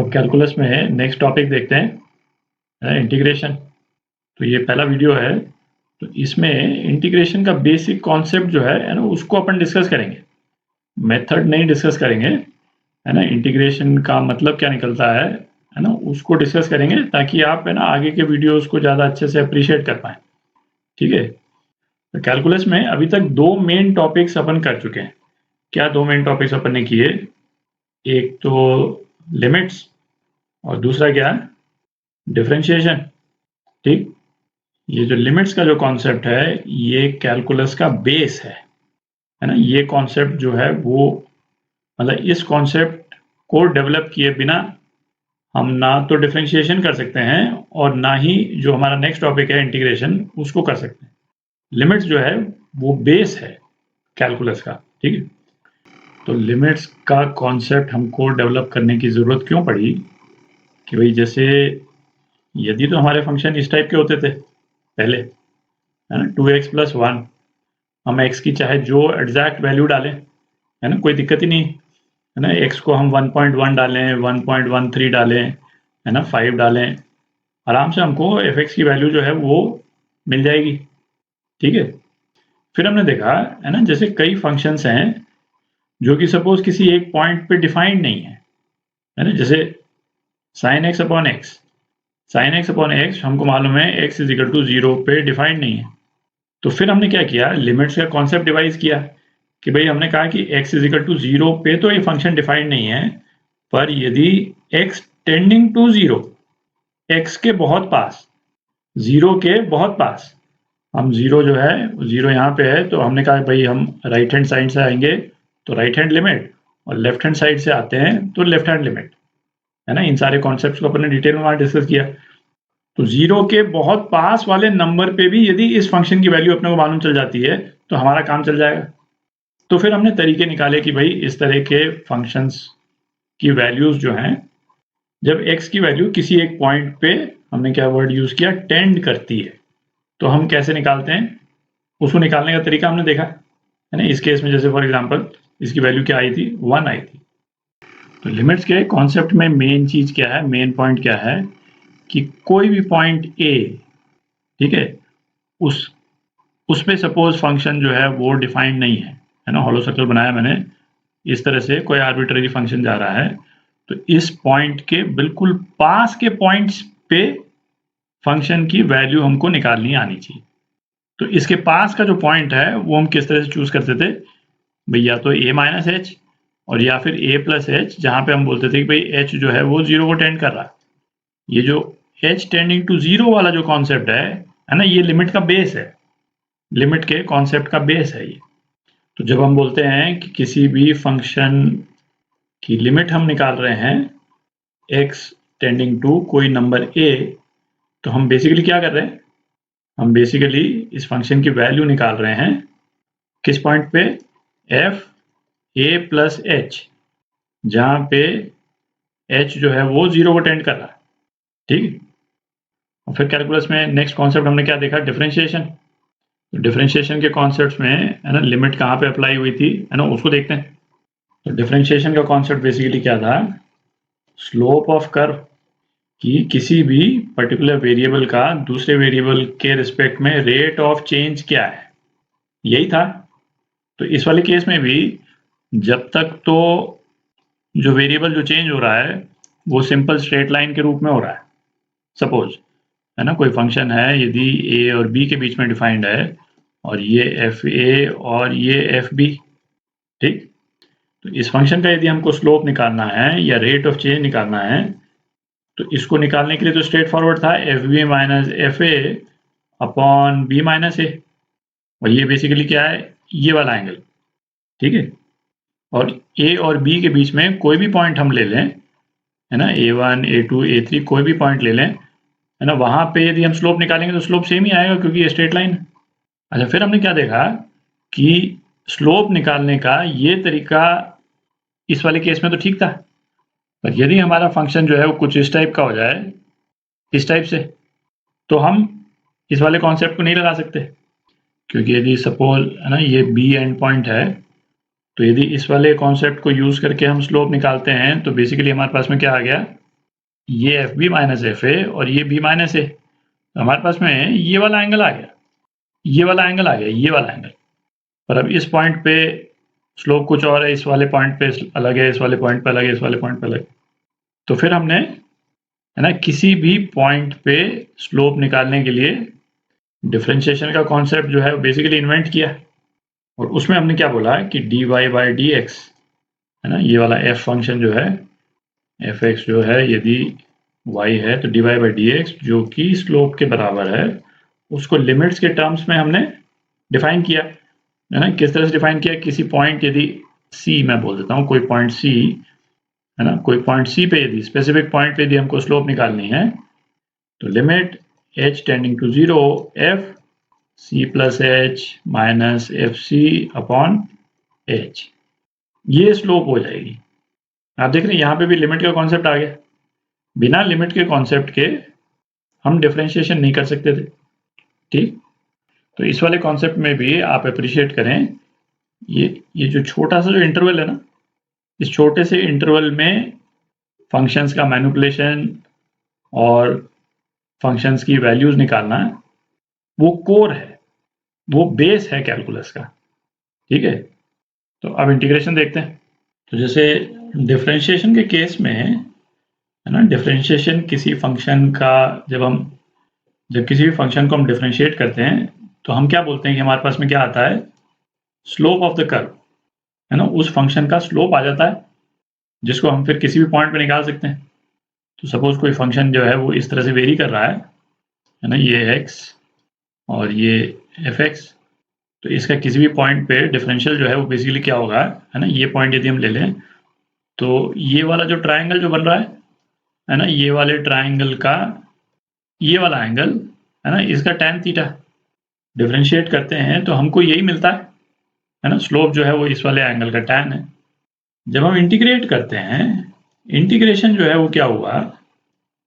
तो कैलकुलस में next topic देखते हैं इंटीग्रेशन। तो ये पहला वीडियो है, तो इसमें इंटीग्रेशन का बेसिक कॉन्सेप्ट जो है ना उसको अपन डिस्कस करेंगे। मेथड नहीं डिस्कस करेंगे, है ना। इंटीग्रेशन का मतलब क्या निकलता है ना, उसको डिस्कस करेंगे ताकि आप है ना आगे के वीडियोस को ज़्यादा अच्छे से अप्रिशिएट कर पाएँ। ठीक है। तो कैलकुलस में अभी तक दो मेन टॉपिक्स अपन कर चुके हैं। क्या दो मेन टॉपिक्स अपन ने किए? एक तो लिमिट्स और दूसरा क्या है, डिफरेंशिएशन। ठीक। ये जो लिमिट्स का जो कॉन्सेप्ट है ये कैलकुलस का बेस है ना। ये कॉन्सेप्ट जो है वो मतलब इस कॉन्सेप्ट को डेवलप किए बिना हम ना तो डिफरेंशिएशन कर सकते हैं और ना ही जो हमारा नेक्स्ट टॉपिक है इंटीग्रेशन उसको कर सकते हैं। लिमिट्स जो है वो बेस है कैलकुलस का। ठीक है। तो लिमिट्स का कॉन्सेप्ट हमको डेवलप करने की ज़रूरत क्यों पड़ी कि भाई जैसे यदि तो हमारे फंक्शन इस टाइप के होते थे पहले, है ना, 2x + 1, हम x की चाहे जो एग्जैक्ट वैल्यू डालें, है ना, कोई दिक्कत ही नहीं, है ना। x को हम 1.1 डालें, 1.13 डालें, है ना, 5 डालें, आराम से हमको f(x) की वैल्यू जो है वो मिल जाएगी। ठीक है। फिर हमने देखा है ना जैसे कई फंक्शंस हैं जो कि सपोज किसी एक पॉइंट पे डिफाइंड नहीं है ना, जैसे sin x upon x। sin x upon x हमको मालूम है x = 0 पे डिफाइंड नहीं है। तो फिर हमने क्या किया, लिमिट्स का कॉन्सेप्ट डिवाइस किया कि भाई हमने कहा कि x = 0 पे तो ये फंक्शन डिफाइंड नहीं है, पर यदि x टेंडिंग टू 0, x के बहुत पास, 0 के बहुत पास, हम 0 जो है 0 यहाँ पे है तो हमने कहा भाई हम राइट हैंड साइड से आएंगे तो राइट हैंड लिमिट, और लेफ्ट हैंड साइड से आते हैं तो लेफ्ट हैंड लिमिट, है ना। इन सारे कॉन्सेप्ट्स को अपने डिटेल में वहाँ डिस्कस किया। तो 0 के बहुत पास वाले नंबर पे भी यदि इस फंक्शन की वैल्यू अपने को मालूम चल जाती है तो हमारा काम चल जाएगा। तो फिर हमने तरीके निकाले कि भाई इस तरह के फंक्शंस की वैल्यूज जो हैं, जब x की वैल्यू किसी एक पॉइंट पे, हमने क्या वर्ड यूज किया, टेंड करती है, तो हम कैसे निकालते हैं, उसको निकालने का तरीका हमने देखा, है ना। इस केस में जैसे फॉर एग्जांपल इसकी वैल्यू क्या आई थी, 1 आई थी। तो लिमिट्स के कॉन्सेप्ट में मेन चीज क्या है, मेन पॉइंट क्या है कि कोई भी पॉइंट a, ठीक है, उस पे सपोज फंक्शन जो है वो डिफाइंड नहीं है ना। हॉलो सर्कल बनाया मैंने, इस तरह से कोई आर्बिट्ररी फंक्शन जा रहा है, तो इस पॉइंट के बिल्कुल पास के पॉइंट्स पे फंक्शन की वैल्यू हमको निकालनी आनी चाहिए। तो इसके पास का जो पॉइंट है वो हम किस तरह से चूज करते थे भाई, या तो a - h और या फिर a + h, जहां पे हम बोलते थे कि भाई h जो है वो 0 को टेंड कर रहा है। ये जो h टेंडिंग टू 0 वाला जो कॉन्सेप्ट है ना, ये लिमिट का बेस है, लिमिट के कॉन्सेप्ट का बेस है ये। तो जब हम बोलते हैं कि किसी भी फंक्शन की लिमिट हम निकाल रहे हैं x टेंडिंग टू कोई नंबर a, तो हम बेसिकली क्या कर रहे हैं, हम बेसिकली इस फंक्शन की वैल्यू निकाल रहे हैं किस पॉइंट पे, f a + h, जहां पे h जो है वो 0 को टेंड कर रहा है। ठीक। और फिर कैलकुलस में नेक्स्ट कॉन्सेप्ट हमने क्या देखा, डिफरेंशिएशन। तो डिफरेंशिएशन के कॉन्सेप्ट्स में है ना लिमिट कहाँ पे अप्लाई हुई थी, है ना, उसको देखते हैं। तो डिफरेंशिएशन का कॉन्सेप्ट बेसिकली क्या था, स्लोप ऑफ कर्व, कि किसी भी पर्टिकुलर वेरिएबल का दूसरे वेरिएबल के रिस्पेक्ट में रेट ऑफ चेंज क्या है, यही था। तो इस वाले केस में भी जब तक तो जो वेरिएबल जो चेंज हो रहा है वो सिंपल स्ट्रेट लाइन के रूप में हो रहा है, सपोज, है ना, कोई फंक्शन है यदि a और b के बीच में डिफाइंड है और ये fa और ये fb, ठीक। तो इस फंक्शन का यदि हमको स्लोप निकालना है या रेट ऑफ चेंज निकालना है, तो इसको निकालने के लिए तो स्ट्रेट फॉरवर्ड था fb - fa upon b - a, और ये बेसिकली क्या है, ये वाला एंगल। ठीक है। और a और b के बीच में कोई भी पॉइंट हम ले लें, है ना, a1 a2 a3 कोई भी पॉइंट ले लें, है ना, वहां पे यदि हम स्लोप निकालेंगे तो स्लोप सेम ही आएगा क्योंकि ये स्ट्रेट लाइन है। अच्छा, फिर हमने क्या देखा कि स्लोप निकालने का ये तरीका इस वाले केस में तो ठीक था, पर यदि हमारा फंक्शन जो है वो कुछ इस टाइप का हो जाए, इस टाइप से, तो हम इस वाले कॉन्सेप्ट को नहीं लगा सकते, क्योंकि यदि सपोज, है ना, ये b एंड पॉइंट है, तो यदि इस वाले कॉन्सेप्ट को यूज करके हम स्लोप निकालते हैं तो बेसिकली हमारे पास में क्या आ गया, ये f b minus f a और ये बी माइनस ए, तो हमारे पास में ये वाला एंगल आ गया, ये वाला एंगल आ गया, ये वाला एंगल। पर अब इस पॉइंट पे स्लोप कुछ और है, इस वाले पॉइंट पे अलग है, इस वाले पॉइंट पे अलग है, इस वाले पॉइंट पे अलग है। तो फिर हमने, है ना, किसी भी पॉइंट पे स्लोप निकालने के लिए डिफरेंशिएशन का कॉन्सेप्ट जो है बेसिकली इन्वेंट किया, और उसमें हमने क्या बोला कि d y by d x, है ना, ये वाला एफ फंक्शन जो है, एफ एक्स जो है, यदि y है तो d y by d x जो कि स्लोप के बराबर है, उसको लिमिट्स के टर्म्स में हमने डिफाइन किया, है ना। किस तरह से डिफाइन किया, किसी पॉइंट यदि c, मैं बोल देता हूँ कोई पॉइंट c, है ना, कोई पॉइंट c पे यदि स्पेसिफिक पॉइंट पे यदि हमको स्लोप निकालनी है तो limit h tending to 0 f c plus h minus f c upon h, ये स्लोप हो जाएगी। आप देख रहे हैं यहाँ पे भी लिमिट का कॉन्सेप्ट आ गया। बिना लिमिट के कॉन्सेप्ट के हम डिफरेंशिएशन नहीं कर सकते थे, ठीक। तो इस वाले कॉन्सेप्ट में भी आप अप्रिशिएट करें, ये जो छोटा सा जो इंटरवल है ना, इस छोटे से इंटरवल में फंक्शंस का मैनिपुलेशन और फंक्शंस की वैल्यूज निकालना, वो कोर है, वो बेस है कैलकुलस का, ठीक है। तो अब इंटीग्रेशन देखते हैं। तो जैसे डिफरेंशिएशन के केस में, है ना, डिफरेंशिएशन किसी फंक्शन का, जब किसी भी फंक्शन को हम डिफरेंशिएट करते हैं तो हम क्या बोलते हैं कि हमारे पास में क्या आता है, स्लोप ऑफ द कर्व, है ना, उस फंक्शन का स्लोप आ जाता है जिसको हम फिर किसी भी पॉइंट पे निकाल सकते हैं। तो सपोज कोई फंक्शन जो है वो इस तरह से वेरी कर रहा है ना, ये x और ये एफ एक्स, तो इसका किसी भी पॉइंट पे डिफरेंशियल जो है वो बेसिकली क्या होगा, है ना, ये पॉइंट यदि हम ले लें तो ये वाला जो ट्राइंगल जो बन रहा है ना, ये वाले ट्राइंगल का ये वाला एंगल, है ना, इसका tan थीटा डिफरेंशिएट करते हैं तो हमको यही मिलता है ना, स्लोप जो है वो इस वाले एंगल का tan है। जब हम इंटीग्रेट करते हैं, इंटीग्रेशन जो है वो क्या हुआ,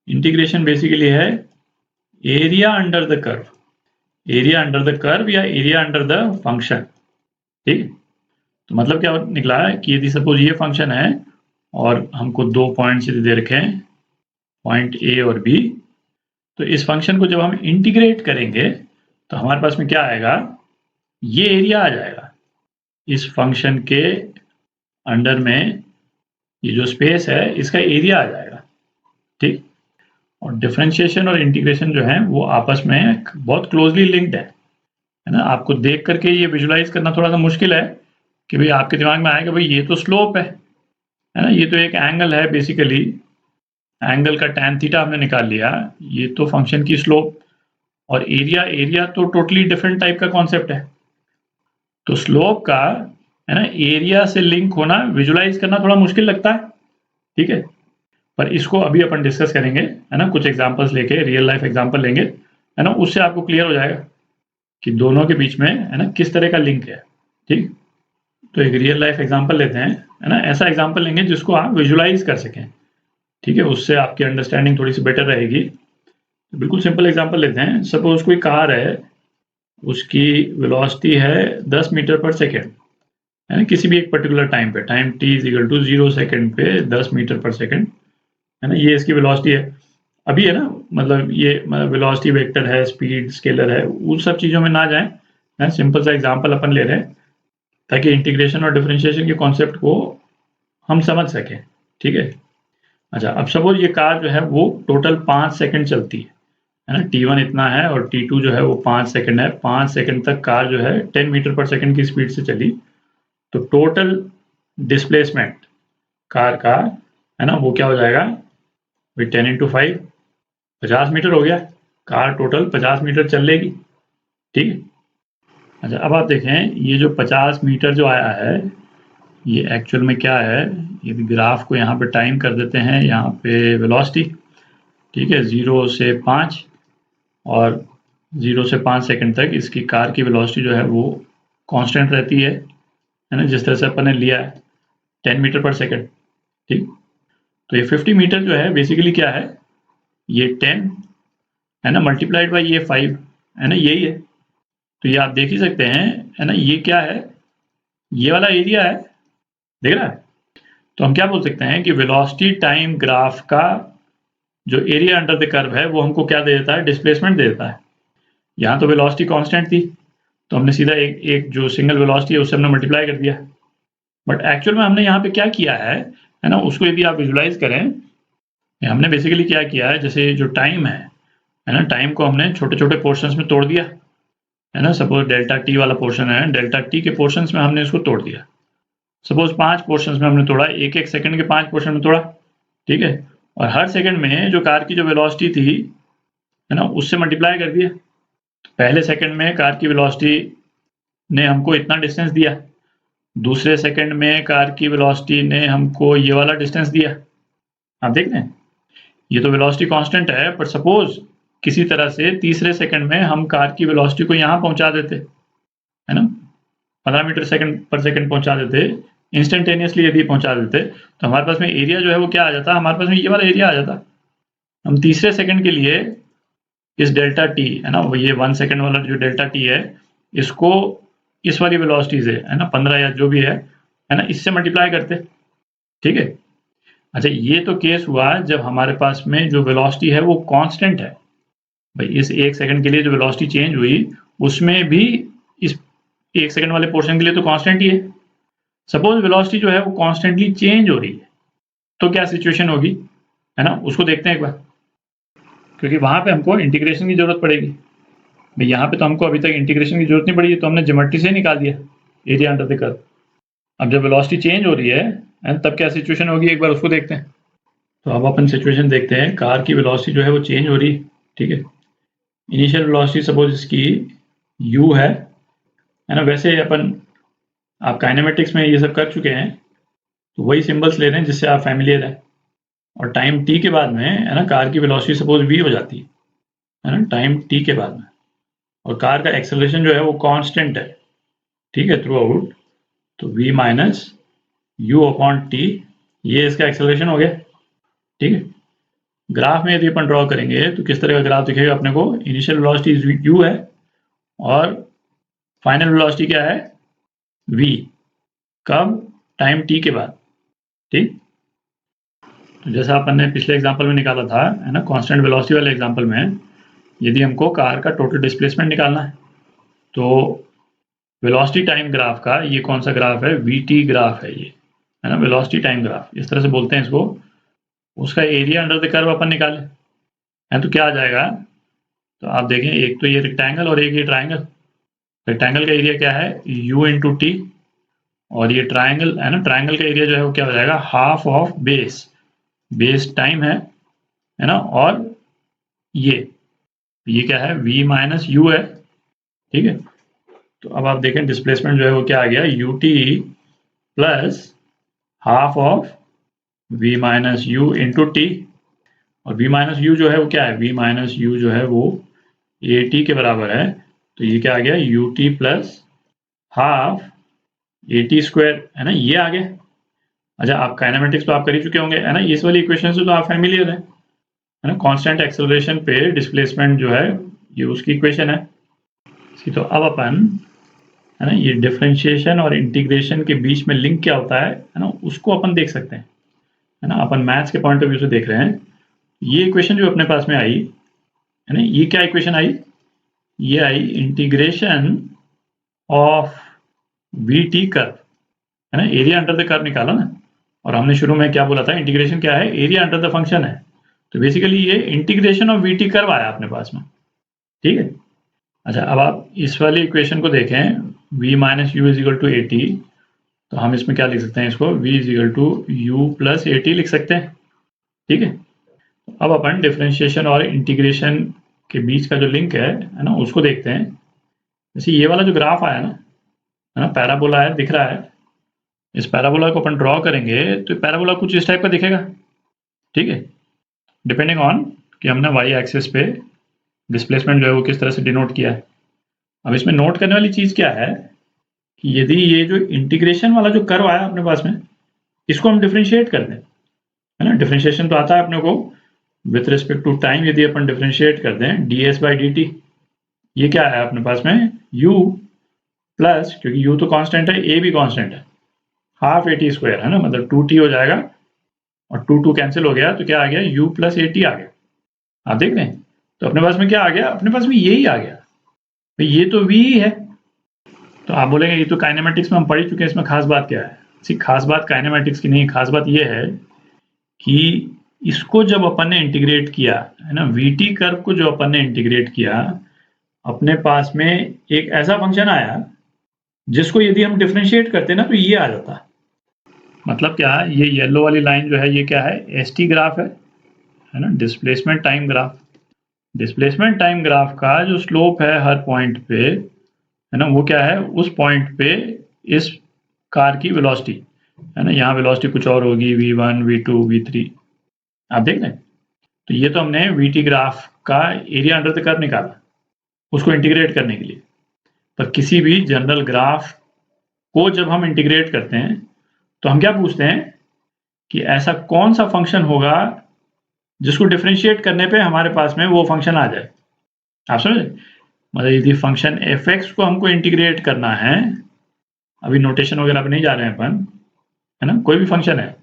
इंटीग्रेशन बेसिकली है area under the curve, area under the curve या एरिया अंडर द फंक्शन, ठीक। तो मतलब क्या निकला है कि यदि सपोज ये फंक्शन है और हमको दो पॉइंट्स दे रखे हैं, पॉइंट ए और बी, तो इस फंक्शन को जब हम इंटीग्रेट करेंगे तो हमारे पास में क्या आएगा, ये एरिया आ जाएगा इस फंक्शन के अंडर में, ये जो स्पेस है इसका एरिया आ जाएगा, ठीक। और डिफरेंशिएशन और इंटीग्रेशन जो है वो आपस में बहुत क्लोजली लिंक्ड है ना। आपको देख करके ये विजुलाइज करना थोड़ा सा मुश्किल है कि भाई आपके दिमाग में आएगा भाई ये तो स्लोप है ना, ये तो एक एंगल है, बेसिकली एंगल का tan थीटा हमने निकाल लिया, ये तो फंक्शन की स्लोप, और एरिया, एरिया तो टोटली डिफरेंट टाइप का कॉन्सेप्ट है। तो स्लोप का, है ना, एरिया से लिंक होना विजुलाइज करना थोड़ा मुश्किल लगता है, ठीक है। पर इसको अभी अपन डिस्कस करेंगे, है ना, कुछ एग्जांपल्स लेके, रियल लाइफ एग्जांपल लेंगे, है ना, उससे आपको क्लियर हो जाएगा कि दोनों के बीच में, है ना, किस तरह का लिंक है, ठीक। तो एक रियल लाइफ एग्जांपल लेते हैं, है ना, ऐसा एग्जांपल लेंगे जिसको आप विजुलाइज कर सकें, ठीक है, उससे आपकी अंडरस्टैंडिंग थोड़ी सी बेटर रहेगी। तो बिल्कुल सिंपल एग्जांपल लेते हैं। सपोज कोई कार है, उसकी वेलोसिटी है 10 मीटर पर सेकेंड, है ना, किसी भी एक पर्टिकुलर टाइम पे, time t is equal to 0 second पे 10 मीटर पर सेकेंड, है ना, ये इसकी वेलोसिटी है। अभी, है ना, मतलब ये वेलोसिटी वेक्टर है, स्पीड स्केलर है, उन सब चीज़ों में ना जाएं, सिंपल सा एग्जांपल अपन ले रहे हैं ताकि इंटीग्रेशन और डिफरेंशिएशन के कॉन्सेप्ट को हम समझ सकें, ठीक है। अच्छा, अब सपोज ये कार जो है वो टोटल 5 सेकंड चलती है ना, t1 इतना है और t2 जो है वो 5 सेकंड है, 5 सेकंड तक कार जो है 10 मीटर पर सेकंड की स्पीड से चली, तो टोटल डिस्प्लेसमेंट कार का, है ना, वो क्या हो जाएगा, 10 इंटू 5 50 मीटर हो गया, कार टोटल 50 मीटर चल लेगी, ठीक है। अच्छा, अब आप देखें ये जो 50 मीटर जो आया है, ये एक्चुअल में क्या है, यदि ग्राफ को यहाँ पे टाइम कर देते हैं, यहाँ पे वेलोसिटी, ठीक है, 0 से 5 और 0 से 5 सेकंड तक इसकी कार की वेलोसिटी जो है वो कांस्टेंट रहती है ना, जिस तरह से अपन ने लिया है 10 मीटर पर सेकंड, ठीक। तो ये 50 मीटर जो है बेसिकली क्या है, ये 10 है ना, मल्टीप्लाइड बाई ये 5, है ना, यही है। तो ये आप देख ही सकते हैं, है ना, ये क्या है, ये वाला एरिया है, देख रहा है। तो हम क्या बोल सकते हैं कि वेलोसिटी टाइम ग्राफ का जो एरिया अंडर द कर्व है वो हमको क्या दे देता है, डिस्प्लेसमेंट दे देता है। यहाँ तो वेलोसिटी कांस्टेंट थी, तो हमने सीधा एक जो सिंगल वेलोसिटी है उससे हमने मल्टीप्लाई कर दिया। बट एक्चुअल में हमने यहाँ पे क्या किया है ना, उसको यदि आप विजुलाइज करें, हमने बेसिकली क्या किया है, जैसे जो टाइम है ना, टाइम को हमने छोटे-छोटे पोर्शंस में तोड़ दिया, है ना। सपोज डेल्टा टी वाला पोर्शन है, डेल्टा टी के पोर्शंस में हमने इसको तोड़ दिया। सपोज 5 पोर्शंस में हमने तोड़ा, एक-एक सेकंड के 5 पोर्शन में तोड़ा, ठीक है। और हर सेकंड में जो कार की जो वेलोसिटी थी, है ना, उससे मल्टीप्लाई कर दिया। पहले सेकंड में कार की वेलोसिटी ने हमको इतना डिस्टेंस दिया, दूसरे सेकंड में कार की वेलोसिटी ने हमको ये वाला डिस्टेंस दिया। आप देख रहे हैं, ये तो वेलोसिटी कांस्टेंट है, पर सपोज किसी तरह से तीसरे सेकंड में हम कार की वेलोसिटी को यहाँ पहुंचा देते, है ना, 15 मीटर सेकंड पर सेकंड पहुंचा देते, इंस्टेंटेनियसली यदि पहुंचा देते, तो हमारे पास में एरिया जो है वो क्या आ जाता, हमारे पास में ये वाला एरिया आ जाता। हम तीसरे सेकंड के लिए इस डेल्टा टी, है ना, ये 1 सेकंड वाला जो डेल्टा टी है, इसको इस वाली वेलोसिटी से, है ना, 15 या जो भी है ना, इससे मल्टीप्लाई करते, ठीक है। अच्छा, ये तो केस हुआ जब हमारे पास में जो वेलोसिटी है वो कांस्टेंट है। भाई इस 1 सेकंड के लिए जो वेलोसिटी चेंज हुई, उसमें भी इस 1 सेकंड वाले पोर्शन के लिए तो कांस्टेंट ही है। सपोज वेलोसिटी जो है वो कांस्टेंटली चेंज हो रही है, तो क्या सिचुएशन होगी, है ना, उसको देखते हैं एक बार, क्योंकि वहां पे हमको इंटीग्रेशन की जरूरत पड़ेगी। भाई यहाँ पे तो हमको अभी तक इंटीग्रेशन की जरूरत नहीं पड़ी, तो हमने ज्योमेट्री से निकाल दिया एरिया अंडर द कर्व। अब जब वेलोसिटी चेंज हो रही है तब क्या सिचुएशन होगी, एक बार उसको देखते हैं। तो अब अपन सिचुएशन देखते हैं, कार की वेलोसिटी जो है वो चेंज हो रही है, ठीक है। इनिशियल वेलोसिटी सपोज इसकी u है ना। वैसे अपन, आप काइनेमेटिक्स में ये सब कर चुके हैं, तो वही सिंबल्स ले रहे हैं जिससे आप फैमिलियर है। और टाइम t के बाद में, है ना, कार की वेलोसिटी सपोज v हो जाती है ना, टाइम t के बाद में। और कार का एक्सेलरेशन जो है वो कांस्टेंट है, ठीक है, थ्रू आउट। तो v minus you upon T, ये इसका एक्सेलरेशन हो गया, ठीक है। ग्राफ में यदि अपन ड्रॉ करेंगे तो किस तरह का ग्राफ दिखेगा अपने को, इनिशियल वेलोसिटी u है और फाइनल वेलोसिटी क्या है, v। कब, टाइम t के बाद, ठीक। तो जैसा अपन ने पिछले एग्जांपल में निकाला था, है ना, कांस्टेंट वेलोसिटी वाले एग्जांपल में, यदि हमको कार का टोटल डिस्प्लेसमेंट निकालना है, तो वेलोसिटी टाइम ग्राफ का ये कौन सा ग्राफ है, vt ग्राफ है ये, है ना, वेलोसिटी टाइम ग्राफ इस तरह से बोलते हैं इसको। उसका एरिया अंडर द कर्व अपन निकाले है, तो क्या आ जाएगा, तो आप देखें, एक तो ये रेक्टेंगल और एक ये ट्राइंगल। रेक्टेंगल का एरिया क्या है, u इंटू टी, और ये ट्राइंगल है ना, ट्राइंगल का एरिया जो है वो क्या हो जाएगा, half of base, base time है ना, और ये क्या है, v माइनस यू है, ठीक है। तो अब आप देखें डिस्प्लेसमेंट जो है वो क्या आ गया, ut plus half of v minus you into T. और v माइनस यू जो है वो क्या है, v माइनस यू जो है वो at के बराबर है, तो ये क्या आ गया, ut plus half at square, है ना, ये आ गया। अच्छा, आप काइनेमेटिक्स तो आप कर ही चुके होंगे, है ना, इस वाली इक्वेशन से तो आप फैमिलियर है ना। कांस्टेंट एक्सेलरेशन पे डिस्प्लेसमेंट जो है ये उसकी इक्वेशन है इसकी। तो अब अपन, है ना, ये डिफरेंशिएशन और इंटीग्रेशन के बीच में लिंक क्या होता है ना, उसको अपन देख सकते हैं, है ना। अपन मैथ्स के पॉइंट ऑफ व्यू से देख रहे हैं। ये इक्वेशन जो अपने पास में आई, है ना, ये क्या इक्वेशन आई, ये आई integration of v t curve, है ना, एरिया अंडर द कर्व निकाला ना। और हमने शुरू में क्या बोला था, इंटीग्रेशन क्या है, एरिया अंडर द फंक्शन है। तो बेसिकली ये integration of v t curve आया अपने पास में, ठीक है। अच्छा, अब आप इस वाली इक्वेशन को देखें, v minus u is equal to a t, तो हम इसमें क्या लिख सकते हैं, इसको v is equal to u plus a t लिख सकते हैं, ठीक है। अब अपन डिफरेंशिएशन और इंटीग्रेशन के बीच का जो लिंक है ना, उसको देखते हैं। जैसे ये वाला जो ग्राफ आया ना, है ना, पैराबोला है, दिख रहा है। इस पैराबोला को अपन ड्रॉ करेंगे तो पैराबोला कुछ इस टाइप का दिखेगा, ठीक है, डिपेंडिंग ऑन कि हमने वाई एक्सिस पे डिस्प्लेसमेंट जो है वो किस तरह से डिनोट किया है। अब इसमें नोट करने वाली चीज क्या है कि यदि ये जो इंटीग्रेशन वाला जो कर्व आया अपने पास में, इसको हम डिफरेंशिएट कर दें, है ना, डिफरेंशिएशन तो आता है अपने को विथ रिस्पेक्ट टू टाइम, यदि अपन डिफरेंशिएट कर दें ds बाई डी टी, ये क्या है अपने पास में, u प्लस, क्योंकि u तो कांस्टेंट है, a भी कांस्टेंट है, हाफ ए स्क्वायर, है ना, मतलब 2t हो जाएगा, और 2 कैंसिल हो गया, तो क्या आ गया, u प्लस ए आ गया, आप देख रहे हैं, तो अपने पास में क्या आ गया, अपने पास में यही आ गया, तो ये तो v ही है। तो आप बोलेंगे ये तो काइनेमेटिक्स में हम पढ़ ही चुके हैं, इसमें खास बात क्या है? खास बात काइनेमेटिक्स की नहीं, खास बात ये है कि इसको जब अपन ने इंटीग्रेट किया है ना, वीटी कर्व को जो अपन ने इंटीग्रेट किया, अपने पास में एक ऐसा फंक्शन आया जिसको यदि हम डिफरेंशिएट करते ना तो ये आ जाता। मतलब क्या, ये येलो वाली लाइन जो है ये क्या है, एसटी ग्राफ है ना, displacement time graph. Displacement time graph का जो स्लोप है हर पॉइंट पे, है ना, वो क्या है, उस पॉइंट पे इस कार की वेलोसिटी, है ना, यहाँ वेलोसिटी कुछ और होगी, v1 v2 v3, आप देख रहे हैं। तो ये तो हमने वीटी ग्राफ का एरिया अंडर द कर्व निकाला उसको इंटीग्रेट करने के लिए। पर किसी भी जनरल ग्राफ को जब हम इंटीग्रेट करते हैं तो हम क्या पूछते हैं कि ऐसा कौन सा फंक्शन होगा जिसको डिफरेंशिएट करने पे हमारे पास में वो फंक्शन आ जाए। आप समझे, मतलब यदि फंक्शन एफ एक्स को हमको इंटीग्रेट करना है, अभी नोटेशन वगैरह पे नहीं जा रहे हैं अपन, है ना, कोई भी फंक्शन है,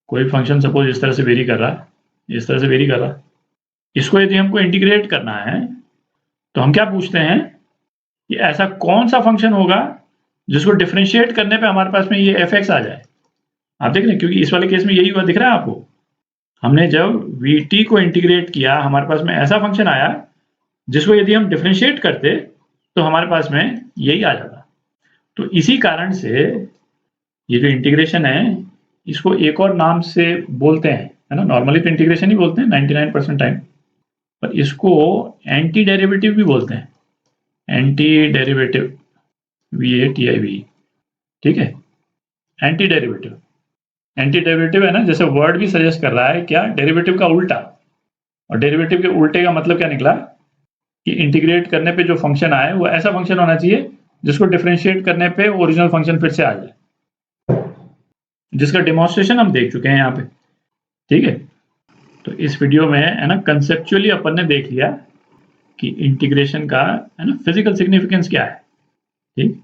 कोई फंक्शन सपोज इस तरह से वेरी कर रहा है, इस तरह से वेरी कर रहा है, इसको यदि हमको इंटीग्रेट करना है तो हम क्या पूछते हैं कि ऐसा कौन सा फंक्शन होगा जिसको डिफरेंशिएट करने पे हमारे पास में ये एफ एक्स आ जाए। आप देख रहे हैं, क्योंकि इस वाले केस में यही हुआ, दिख रहा है आपको, हमने जब वीटी को इंटीग्रेट किया हमारे पास में ऐसा फंक्शन आया जिसको यदि हम डिफरेंशिएट करते तो हमारे पास में यही आ जाता। तो इसी कारण से ये जो इंटीग्रेशन है इसको एक और नाम से बोलते हैं, है ना, नॉर्मली तो इंटीग्रेशन ही बोलते हैं 99% टाइम, पर इसको एंटी डेरिवेटिव भी बोलते हैं, एंटी डेरिवेटिव, VATIV, ठीक है, एंटी डेरिवेटिव। एंटी डेरिवेटिव है ना, जैसे वर्ड भी सजेस्ट कर रहा है क्या, डेरिवेटिव का उल्टा, और डेरिवेटिव के उल्टे का मतलब क्या निकला कि इंटीग्रेट करने पे जो फंक्शन आए वो ऐसा फंक्शन होना चाहिए जिसको डिफरेंशिएट करने पे ओरिजिनल फंक्शन फिर से आ जाए, जिसका डेमोन्स्ट्रेशन हम देख चुके हैं यहाँ पे, ठीक है। तो इस वीडियो में है ना कंसेप्चुअली अपन ने देख लिया कि इंटीग्रेशन का है ना फिजिकल सिग्निफिकेंस क्या है, ठीक।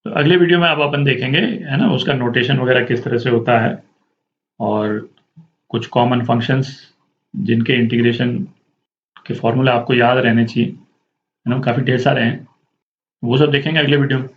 तो अगले वीडियो में अब अपन देखेंगे है ना उसका नोटेशन वगैरह किस तरह से होता है, और कुछ कॉमन फंक्शंस जिनके इंटीग्रेशन के फॉर्मूला आपको याद रहने चाहिए, है ना, काफ़ी ढेर सारे हैं, वो सब देखेंगे अगले वीडियो में।